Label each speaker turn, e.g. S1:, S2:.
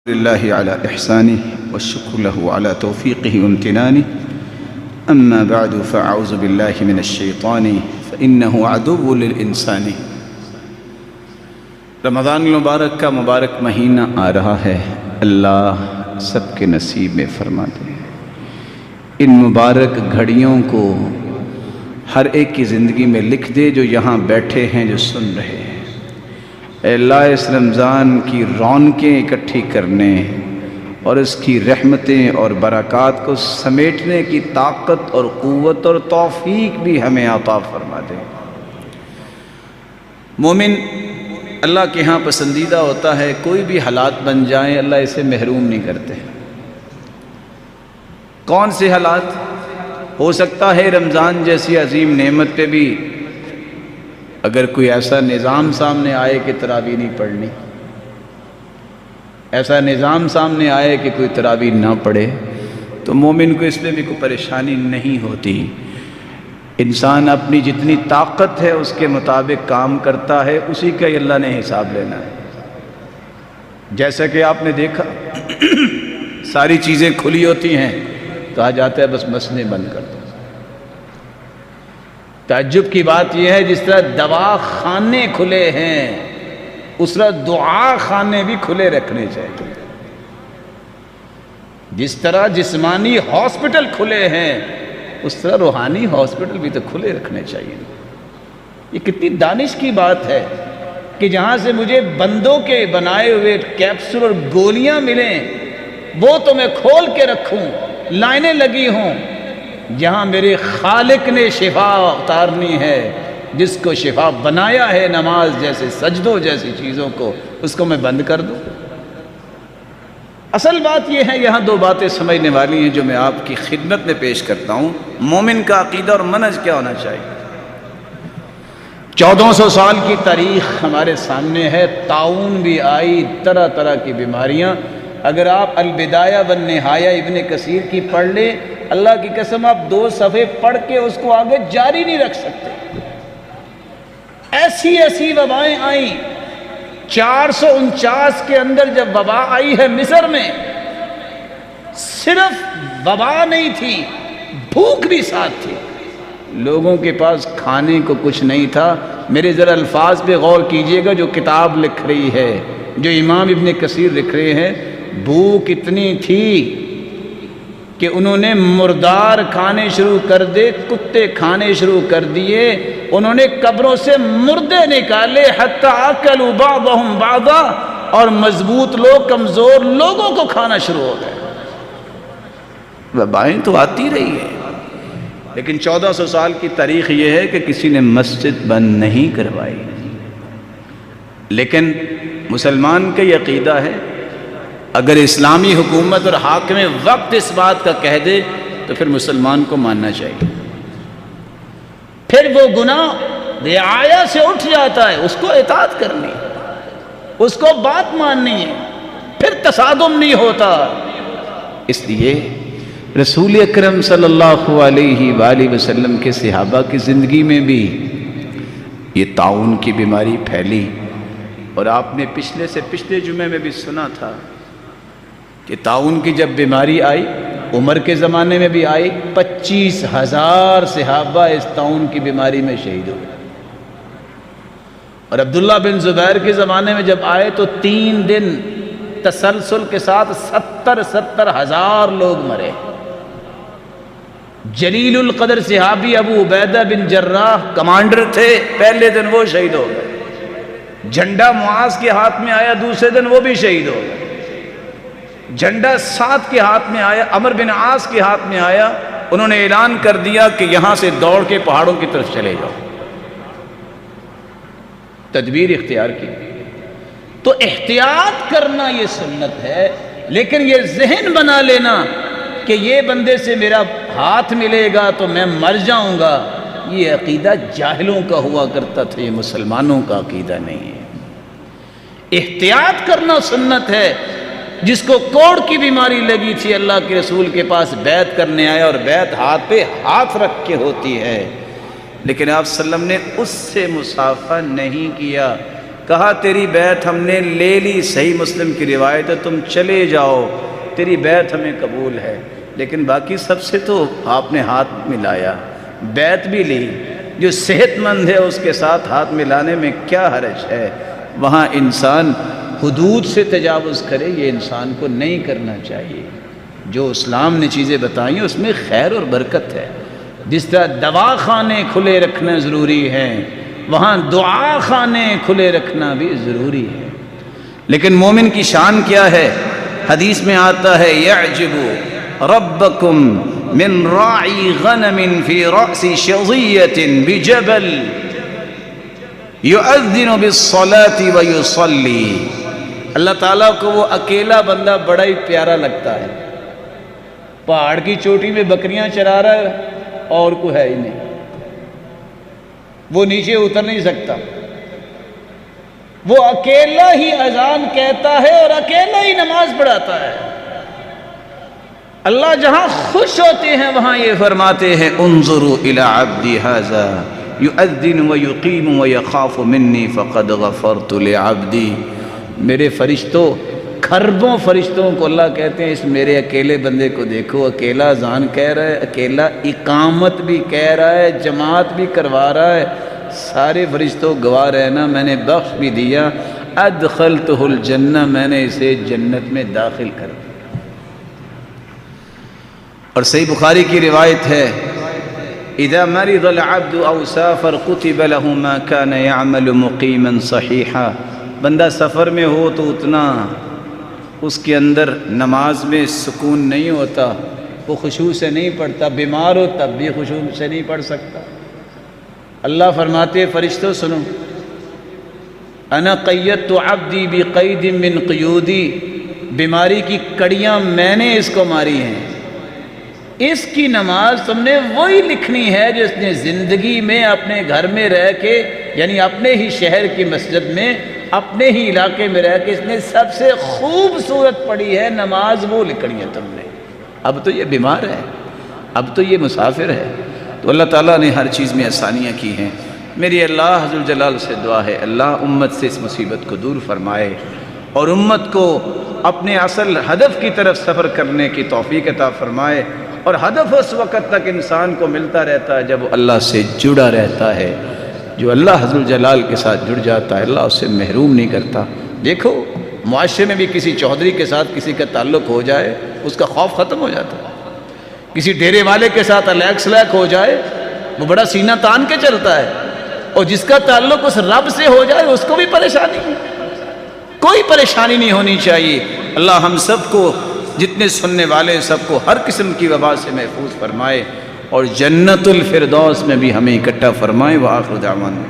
S1: لله على إحسانه والشكر له على توفيقه وامتنانه أما بعد فأعوذ بالله من الشيطان فإنه عدو للإنسان۔ رمضان المبارک کا مبارک مہینہ آ رہا ہے، اللہ سب کے نصیب میں فرما دے۔ ان مبارک گھڑیوں کو ہر ایک کی زندگی میں لکھ دے جو یہاں بیٹھے ہیں، جو سن رہے ہیں۔ اے اللہ، اس رمضان کی رونقیں اکٹھی کرنے اور اس کی رحمتیں اور برکات کو سمیٹنے کی طاقت اور قوت اور توفیق بھی ہمیں عطا فرما دے۔ مومن اللہ کے ہاں پسندیدہ ہوتا ہے، کوئی بھی حالات بن جائیں اللہ اسے محروم نہیں کرتے۔ کون سے حالات؟ ہو سکتا ہے رمضان جیسی عظیم نعمت پہ بھی اگر کوئی ایسا نظام سامنے آئے کہ تراویح نہیں پڑھنی، ایسا نظام سامنے آئے کہ کوئی تراویح نہ پڑھے، تو مومن کو اس میں بھی کوئی پریشانی نہیں ہوتی۔ انسان اپنی جتنی طاقت ہے اس کے مطابق کام کرتا ہے، اسی کا ہی اللہ نے حساب لینا ہے۔ جیسا کہ آپ نے دیکھا ساری چیزیں کھلی ہوتی ہیں، کہا جاتا ہے بس مسجدیں بند کر دو۔ تعجب کی بات یہ ہے جس طرح دوا خانے کھلے ہیں اس طرح دعا خانے بھی کھلے رکھنے چاہیے۔ جس طرح جسمانی ہاسپٹل کھلے ہیں اس طرح روحانی ہاسپٹل بھی تو کھلے رکھنے چاہیے۔ یہ کتنی دانش کی بات ہے کہ جہاں سے مجھے بندوں کے بنائے ہوئے کیپسول اور گولیاں ملیں وہ تو میں کھول کے رکھوں، لائنیں لگی ہوں۔ جہاں میرے خالق نے شفا اتارنی ہے، جس کو شفا بنایا ہے نماز جیسے سجدوں جیسی چیزوں کو، اس کو میں بند کر دوں۔ اصل بات یہ ہے، یہاں دو باتیں سمجھنے والی ہیں جو میں آپ کی خدمت میں پیش کرتا ہوں۔ مومن کا عقیدہ اور منہج کیا ہونا چاہیے۔ 1400 سال کی تاریخ ہمارے سامنے ہے، طاعون بھی آئی، طرح طرح کی بیماریاں۔ اگر آپ البدایہ والنہایہ ابن کثیر کی پڑھ لیں، اللہ کی قسم آپ 2 صفحے پڑھ کے اس کو آگے جاری نہیں رکھ سکتے۔ ایسی ایسی وبائیں آئیں۔ 449 کے اندر جب وبا آئی ہے مصر میں، صرف وبا نہیں تھی، بھوک بھی ساتھ تھی۔ لوگوں کے پاس کھانے کو کچھ نہیں تھا۔ میرے ذرا الفاظ پہ غور کیجئے گا جو کتاب لکھ رہی ہے، جو امام ابن کثیر لکھ رہے ہیں۔ بھوک اتنی تھی کہ انہوں نے مردار کھانے شروع کر دے، کتے کھانے شروع کر دیے، انہوں نے قبروں سے مردے نکالے، حتی اکلوا بعضهم بعضا، اور مضبوط لوگ کمزور لوگوں کو کھانا شروع ہو گئے۔ وبائیں تو آتی رہی ہے، لیکن 1400 سال کی تاریخ یہ ہے کہ کسی نے مسجد بند نہیں کروائی۔ لیکن مسلمان کا یہ عقیدہ ہے، اگر اسلامی حکومت اور حاکم وقت اس بات کا کہہ دے تو پھر مسلمان کو ماننا چاہیے۔ پھر وہ گناہ رعایا سے اٹھ جاتا ہے، اس کو اطاعت کرنی ہے، اس کو بات ماننی ہے، پھر تصادم نہیں ہوتا۔ اس لیے رسول اکرم صلی اللہ علیہ وآلہ وسلم کے صحابہ کی زندگی میں بھی یہ طاعون کی بیماری پھیلی، اور آپ نے پچھلے سے پچھلے جمعے میں بھی سنا تھا کہ طاعون کی جب بیماری آئی، عمر کے زمانے میں بھی آئی، 25,000 صحابہ اس طاعون کی بیماری میں شہید ہوئے۔ اور عبداللہ بن زبیر کے زمانے میں جب آئے تو 3 دن تسلسل کے ساتھ 70,000 لوگ مرے۔ جلیل القدر صحابی ابو عبیدہ بن جراح کمانڈر تھے، پہلے دن وہ شہید ہو گئے۔ جھنڈا معاذ کے ہاتھ میں آیا، دوسرے دن وہ بھی شہید ہو گئے۔ جھنڈا سعد کے ہاتھ میں آیا، عمر بن عاص کے ہاتھ میں آیا، انہوں نے اعلان کر دیا کہ یہاں سے دوڑ کے پہاڑوں کی طرف چلے جاؤ۔ تدبیر اختیار کی۔ تو احتیاط کرنا یہ سنت ہے، لیکن یہ ذہن بنا لینا کہ یہ بندے سے میرا ہاتھ ملے گا تو میں مر جاؤں گا، یہ عقیدہ جاہلوں کا ہوا کرتا تھا، یہ مسلمانوں کا عقیدہ نہیں ہے۔ احتیاط کرنا سنت ہے۔ جس کو کوڑ کی بیماری لگی تھی، اللہ کے رسول کے پاس بیعت کرنے آیا، اور بیعت ہاتھ پہ ہاتھ رکھ کے ہوتی ہے، لیکن آپ صلی اللہ علیہ وسلم نے اس سے مصافحہ نہیں کیا۔ کہا تیری بیعت ہم نے لے لی، صحیح مسلم کی روایت ہے، تم چلے جاؤ، تیری بیعت ہمیں قبول ہے، لیکن باقی سب سے تو آپ نے ہاتھ ملایا، بیعت بھی لی، جو صحت مند ہے اس کے ساتھ ہاتھ ملانے میں کیا حرج ہے؟ وہاں انسان حدود سے تجاوز کرے، یہ انسان کو نہیں کرنا چاہیے۔ جو اسلام نے چیزیں بتائیں اس میں خیر اور برکت ہے۔ جس طرح دوا خانے کھلے رکھنا ضروری ہے، وہاں دعا خانے کھلے رکھنا بھی ضروری ہے۔ لیکن مومن کی شان کیا ہے؟ حدیث میں آتا ہے یعجب ربکم من راعی غنم فی رأس شظیۃ بجبل یؤذن بالصلاة ویصلی۔ اللہ تعالیٰ کو وہ اکیلا بندہ بڑا ہی پیارا لگتا ہے، پہاڑ کی چوٹی میں بکریاں چرا رہا ہے اور کوئی ہے ہی نہیں، وہ نیچے اتر نہیں سکتا، وہ اکیلا ہی اذان کہتا ہے اور اکیلا ہی نماز پڑھاتا ہے۔ اللہ جہاں خوش ہوتے ہیں وہاں یہ فرماتے ہیں انظروا الی عبدی ھذا یؤذن ویقیم ویخاف منی فقد غفرت لعبدی۔ میرے فرشتوں، کھربوں فرشتوں کو اللہ کہتے ہیں اس میرے اکیلے بندے کو دیکھو، اکیلا اذان کہہ رہا ہے، اکیلا اقامت بھی کہہ رہا ہے، جماعت بھی کروا رہا ہے، سارے فرشتوں گواہ رہنا میں نے بخش بھی دیا، ادخلتہ الجنہ، میں نے اسے جنت میں داخل کر دیا۔ اور صحیح بخاری کی روایت ہے اذا مرض العبد او سافر كتب له ما كان يعمل مقيما صحيحا۔ بندہ سفر میں ہو تو اتنا اس کے اندر نماز میں سکون نہیں ہوتا، وہ خشوع سے نہیں پڑھتا، بیمار ہو تب بھی خشوع سے نہیں پڑھ سکتا۔ اللہ فرماتے فرشتوں سنو، انا قیدت عبدی بقید من قیودی، بیماری کی کڑیاں میں نے اس کو ماری ہیں، اس کی نماز تم نے وہی لکھنی ہے جس نے زندگی میں اپنے گھر میں رہ کے، یعنی اپنے ہی شہر کی مسجد میں، اپنے ہی علاقے میں رہ کے اس نے سب سے خوبصورت پڑھی ہے نماز، وہ لکھنی ہے تم نے۔ اب تو یہ بیمار ہے، اب تو یہ مسافر ہے، تو اللہ تعالیٰ نے ہر چیز میں آسانیاں کی ہیں۔ میری اللہ ذوالجلال سے دعا ہے اللہ امت سے اس مصیبت کو دور فرمائے اور امت کو اپنے اصل ہدف کی طرف سفر کرنے کی توفیق عطا فرمائے، اور ہدف اس وقت تک انسان کو ملتا رہتا ہے جب وہ اللہ سے جڑا رہتا ہے۔ جو اللہ ذوالجلال کے ساتھ جڑ جاتا ہے اللہ اس سے محروم نہیں کرتا۔ دیکھو معاشرے میں بھی کسی چودھری کے ساتھ کسی کا تعلق ہو جائے اس کا خوف ختم ہو جاتا ہے، کسی ڈیرے والے کے ساتھ الیک سلیک ہو جائے وہ بڑا سینہ تان کے چلتا ہے، اور جس کا تعلق اس رب سے ہو جائے اس کو بھی پریشانی ہے۔ کوئی پریشانی نہیں ہونی چاہیے۔ اللہ ہم سب کو، جتنے سننے والے سب کو ہر قسم کی وبا سے محفوظ فرمائے اور جنت الفردوس میں بھی ہمیں اکٹھا فرمائے۔ وآخر دعوانا